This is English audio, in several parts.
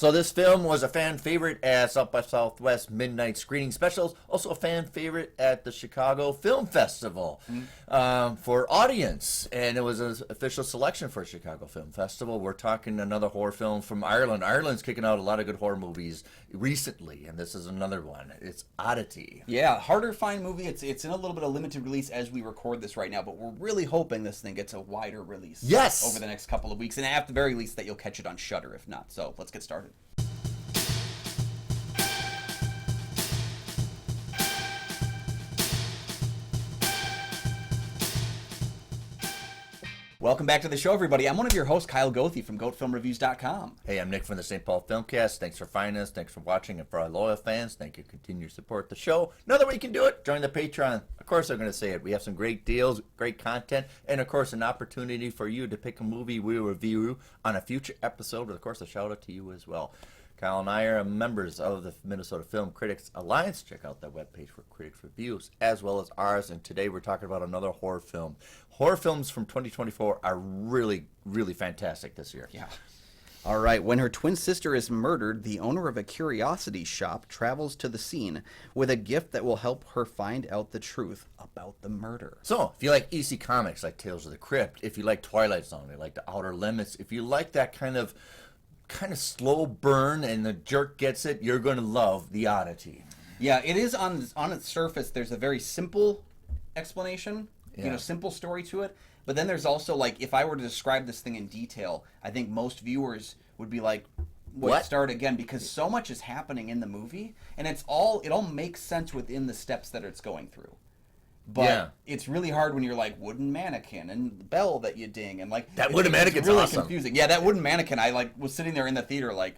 So this film was a fan favorite at South by Southwest midnight screening specials. Also a fan favorite at the Chicago Film Festival for audience. And it was an official selection for Chicago Film Festival. We're talking another horror film from Ireland. Ireland's kicking out a lot of good horror movies recently, and this is another one. It's Oddity. Yeah, harder to find movie. It's in a little bit of limited release as we record this right now, but we're really hoping this thing gets a wider release. Yes! Over the next couple of weeks, and at the very least that you'll catch it on Shudder, if not. So let's get started. Welcome back to the show, everybody. I'm one of your hosts, Kyle Goethe from GoatFilmReviews.com. Hey, I'm Nick from the St. Paul Filmcast. Thanks for finding us. Thanks for watching. And for our loyal fans, thank you for continuing to support the show. Another way you can do it, join the Patreon. Of course, I'm going to say it. We have some great deals, great content, and, of course, an opportunity for you to pick a movie we review on a future episode. But, of course, a shout-out to you as well. Kyle and I are members of the Minnesota Film Critics Alliance. Check out that webpage for critics reviews as well as ours. And today we're talking about another horror film. Horror films from 2024 are really, really fantastic this year. Yeah. All right. When her twin sister is murdered, the owner of a curiosity shop travels to the scene with a gift that will help her find out the truth about the murder. So, if you like EC Comics, like Tales of the Crypt, if you like Twilight Zone, you like The Outer Limits, if you like that kind of slow burn and the jerk gets it, you're going to love The Oddity. Yeah, it is on its surface. There's a very simple explanation, simple story to it. But then there's also, like, if I were to describe this thing in detail, I think most viewers would be like, what? Start again, because so much is happening in the movie, and it all makes sense within the steps that it's going through. But it's really hard when you're like wooden mannequin and the bell that you ding and like that wooden mannequin's really awesome. Confusing. Yeah, that wooden mannequin. I was sitting there in the theater like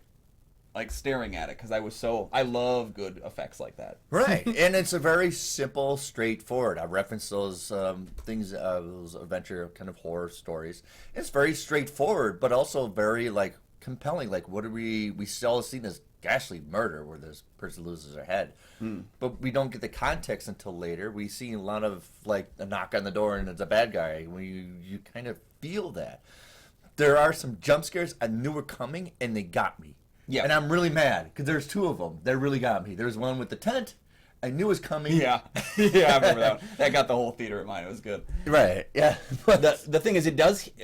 staring at it because I love good effects like that. Right, and it's a very simple, straightforward. I referenced those things, those adventure kind of horror stories. It's very straightforward, but also very compelling. Like, what do we still see this ghastly murder where this person loses their head, but we don't get the context until later. We see a lot of a knock on the door and it's a bad guy. You kind of feel that. There are some jump scares I knew were coming and they got me. Yeah, and I'm really mad because there's two of them that really got me. There's one with the tent. I knew it was coming. Yeah, I remember that one. That got the whole theater in mind. It was good. Right, yeah. The thing is,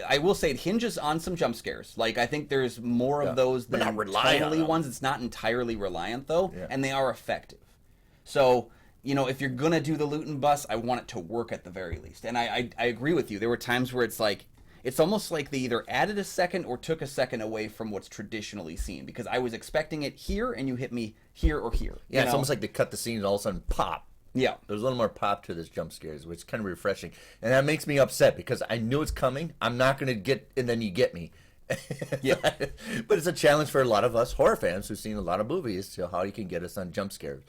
I will say, it hinges on some jump scares. Like, I think there's more of those than totally ones. It's not entirely reliant, though, and they are effective. So, if you're going to do the loot and bust, I want it to work at the very least. And I agree with you. There were times where it's almost like they either added a second or took a second away from what's traditionally seen, because I was expecting it here and you hit me here or here. Yeah, it's almost like they cut the scene and all of a sudden pop. Yeah. There's a little more pop to this jump scares, which is kind of refreshing. And that makes me upset because I knew it's coming. I'm not going to get, and then you get me. Yeah. But it's a challenge for a lot of us horror fans who've seen a lot of movies to how you can get us on jump scares.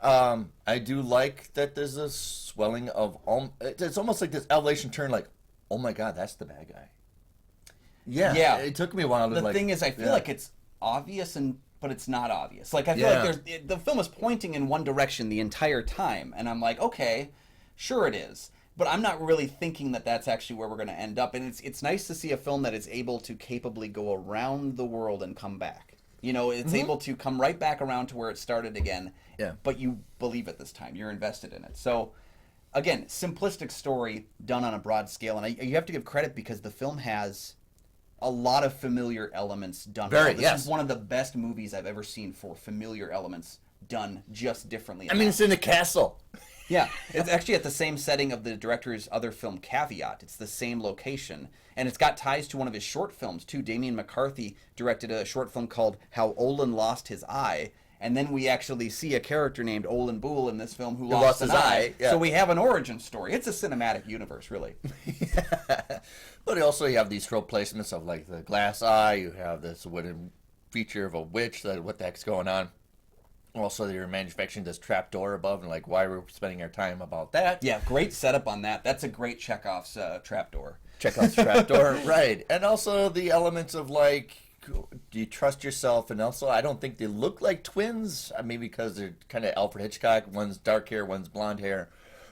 I do like that there's a swelling of, it's almost like this elevation turn, like, oh my God, that's the bad guy. Yeah. It took me a while to The thing is, I feel like it's obvious, but it's not obvious. Like, I feel like the film is pointing in one direction the entire time, and I'm like, okay, sure it is. But I'm not really thinking that that's actually where we're going to end up. And it's nice to see a film that is able to capably go around the world and come back. It's able to come right back around to where it started again. Yeah. But you believe it this time. You're invested in it. So, again, simplistic story done on a broad scale, and you have to give credit because the film has a lot of familiar elements done. This is one of the best movies I've ever seen for familiar elements done just differently. I mean, it's in a castle. Yeah, it's actually at the same setting of the director's other film, Caveat. It's the same location, and it's got ties to one of his short films, too. Damien McCarthy directed a short film called How Olin Lost His Eye, and then we actually see a character named Olin Boole in this film who lost his eye. Yeah. So we have an origin story. It's a cinematic universe, really. But also you have these trope placements of like the glass eye. You have this wooden feature of a witch. What the heck's going on? Also, you're manufacturing this trap door above, and like why we're spending our time about that. Yeah, great setup on that. That's a great Chekhov's trap door. Chekhov's trap door, right? And also the elements of like, do you trust yourself? And also, I don't think they look like twins. Maybe because they're kind of Alfred Hitchcock. One's dark hair, one's blonde hair.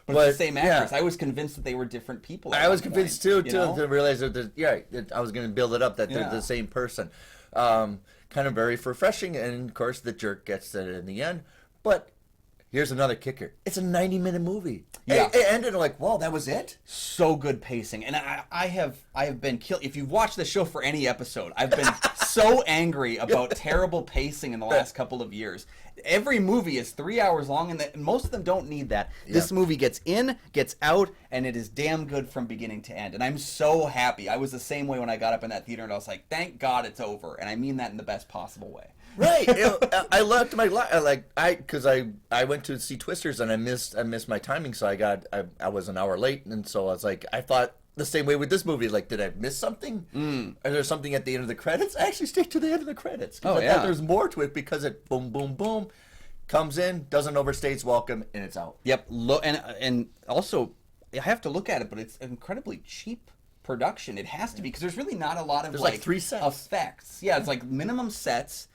But it's the same actress. Yeah. I was convinced that they were different people. I was convinced too to realize that I was going to build it up that they're the same person. Because kind of very refreshing. And of course, the jerk gets it in the end. But here's another kicker: it's a 90-minute movie. Yeah. It ended like, well, that was it. So good pacing, and I have been killed. If you've watched the show for any episode, I've been so angry about terrible pacing in the last couple of years. Every movie is 3 hours long, and most of them don't need that. Yeah. This movie gets in, gets out, and it is damn good from beginning to end. And I'm so happy. I was the same way when I got up in that theater, and I was like, thank God it's over. And I mean that in the best possible way. Right. I left my because I went to see Twisters and I missed my timing, so I was an hour late, and so I was like, I thought the same way with this movie, like, did I miss something? Is there something at the end of the credits? I actually stayed to the end of the credits. Oh, I thought there's more to it, because it boom boom boom comes in, doesn't overstay its welcome, and it's out. Yep. And also, I have to look at it, but it's incredibly cheap production. It has to be, because there's really not a lot of There's like 3 sets. effects. Yeah, it's like minimum sets,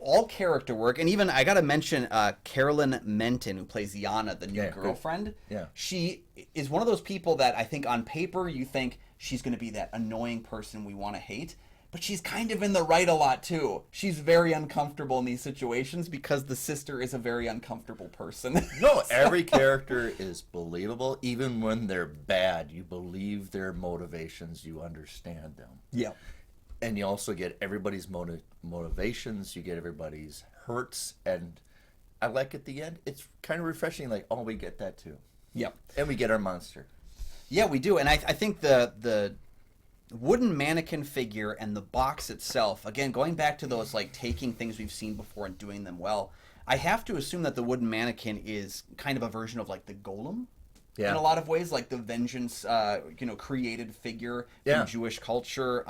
all character work, and even I gotta mention Carolyn Menton, who plays Yana, the new girlfriend. Yeah. She is one of those people that I think on paper you think she's gonna be that annoying person we want to hate, but she's kind of in the right a lot too. She's very uncomfortable in these situations because the sister is a very uncomfortable person. No, every character is believable, even when they're bad. You believe their motivations, you understand them. Yeah. And you also get everybody's motivations, you get everybody's hurts, and I like at the end, it's kind of refreshing, like, oh, we get that too. Yep. And we get our monster. Yeah, we do. And I think the wooden mannequin figure and the box itself, again, going back to those, like, taking things we've seen before and doing them well, I have to assume that the wooden mannequin is kind of a version of, like, the golem. Yeah. In a lot of ways, like the vengeance, created figure from Jewish culture.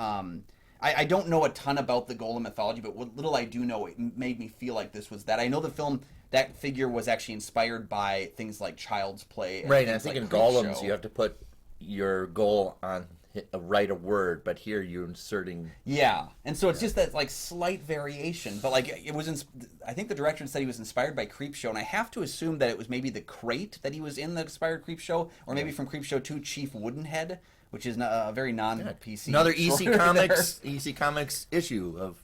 I don't know a ton about the golem mythology, but what little I do know, it made me feel like this was that. I know the film, that figure was actually inspired by things like Child's Play. And right, and I think like in Golems you have to put your goal on write a word, but here you're inserting. Yeah, and so it's just that like slight variation, but like it was. I think the director said he was inspired by Creepshow, and I have to assume that it was maybe the crate that he was in that inspired Creepshow, or maybe from Creepshow 2, Chief Woodenhead, which is a very non-PC. Another EC Comics issue of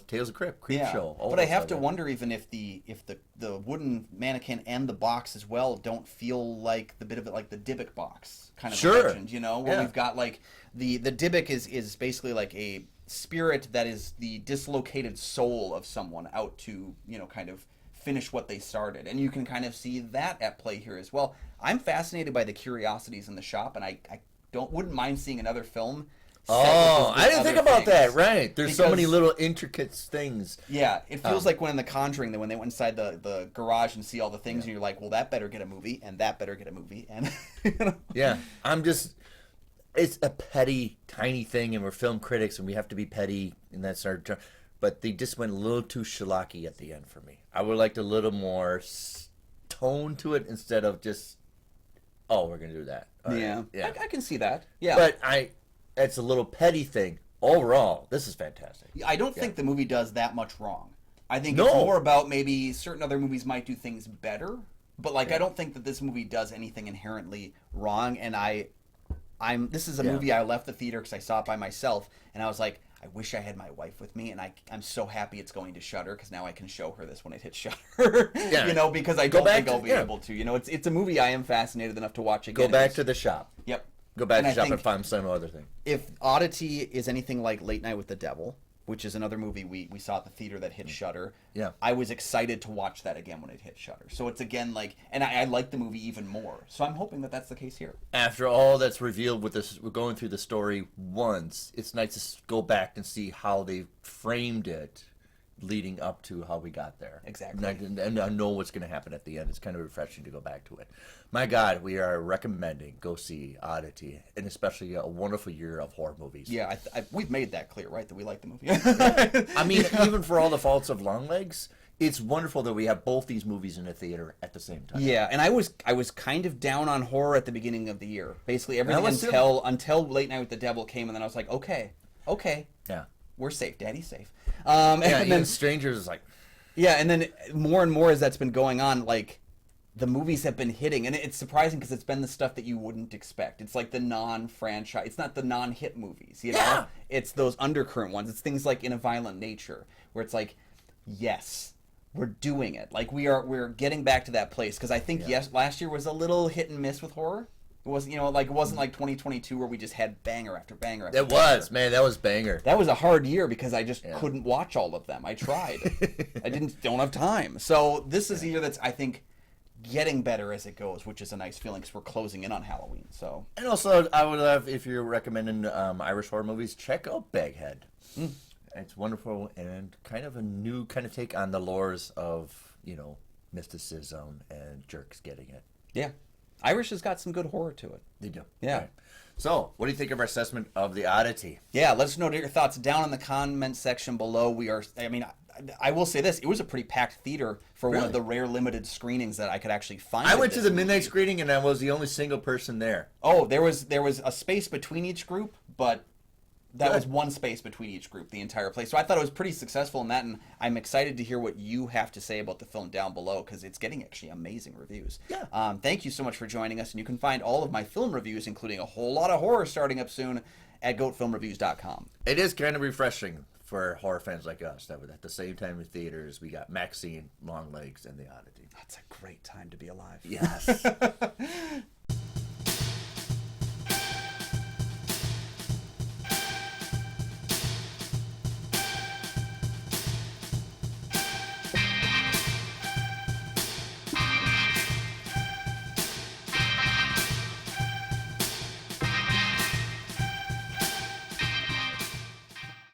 Tales of Creepshow. But I have to wonder even if the wooden mannequin and the box as well don't feel like the bit of it like the Dybbuk box kind of legend, where we've got like the Dybbuk is basically like a spirit that is the dislocated soul of someone out to kind of finish what they started, and you can kind of see that at play here as well. I'm fascinated by the curiosities in the shop, and I wouldn't mind seeing another film. Oh, I didn't think about that. Right, there's so many little intricate things. Yeah, it feels like when in The Conjuring, when they went inside the garage and see all the things, and you're like, well, that better get a movie, and that better get a movie, and yeah, it's a petty, tiny thing, and we're film critics, and we have to be petty, and that's our job. But they just went a little too schlocky at the end for me. I would like a little more tone to it instead of just, oh, we're gonna do that. Yeah. I can see that. Yeah, but it's a little petty thing. Overall, this is fantastic. I don't think the movie does that much wrong. I think it's more about maybe certain other movies might do things better, but I don't think that this movie does anything inherently wrong. And this is a movie I left the theater because I saw it by myself, and I was like, I wish I had my wife with me, and I'm so happy it's going to Shudder because now I can show her this when it hits Shudder. Because I don't think I'll be able to. It's a movie I am fascinated enough to watch again. Go back to the shop. Yep. Go back to the shop and find some other thing. If Oddity is anything like Late Night with the Devil, which is another movie we saw at the theater that hit Shudder, I was excited to watch that again when it hit Shudder. So it's again and I like the movie even more. So I'm hoping that that's the case here. After all that's revealed with this, we're going through the story once. It's nice to go back and see how they framed it, leading up to how we got there. Exactly. And I know what's going to happen at the end. It's kind of refreshing to go back to it. My God, we are recommending go see Oddity, and especially a wonderful year of horror movies. Yeah, we've made that clear, right? That we like the movie. I mean, even for all the faults of Longlegs, it's wonderful that we have both these movies in the theater at the same time. Yeah, and I was kind of down on horror at the beginning of the year. Basically everything until Late Night with the Devil came, and then I was like, okay. Yeah. We're safe. Daddy's safe. And then Strangers is like... Yeah, and then more and more as that's been going on, the movies have been hitting, and it's surprising because it's been the stuff that you wouldn't expect. It's like the non-franchise. It's not the non-hit movies, you know? Yeah. It's those undercurrent ones. It's things like In a Violent Nature, where it's like, yes, we're doing it. Like we're getting back to that place because I think last year was a little hit and miss with horror. It wasn't, it wasn't like 2022 where we just had banger after banger after It banger. was, man, that was banger. That was a hard year because I just couldn't watch all of them. I tried. I don't have time. So this is a year that's, I think, getting better as it goes, which is a nice feeling because we're closing in on Halloween. So, and also, I would love, if you're recommending Irish horror movies, check out Baghead. It's wonderful and kind of a new kind of take on the lores of, mysticism and jerks getting it. Yeah. Irish has got some good horror to it. They do. Yeah. Right. So, what do you think of our assessment of the Oddity? Yeah, let us know your thoughts down in the comment section below. I will say this, it was a pretty packed theater for one of the rare limited screenings that I could actually find. I went to the midnight screening and I was the only single person there. Oh, there was a space between each group, but that was one space between each group, the entire place. So I thought it was pretty successful in that, and I'm excited to hear what you have to say about the film down below because it's getting actually amazing reviews. Yeah. Thank you so much for joining us, and you can find all of my film reviews, including a whole lot of horror starting up soon, at goatfilmreviews.com. It is kind of refreshing for horror fans like us that at the same time in theaters we got Maxine, Long Legs, and the Oddity. That's a great time to be alive. Yes.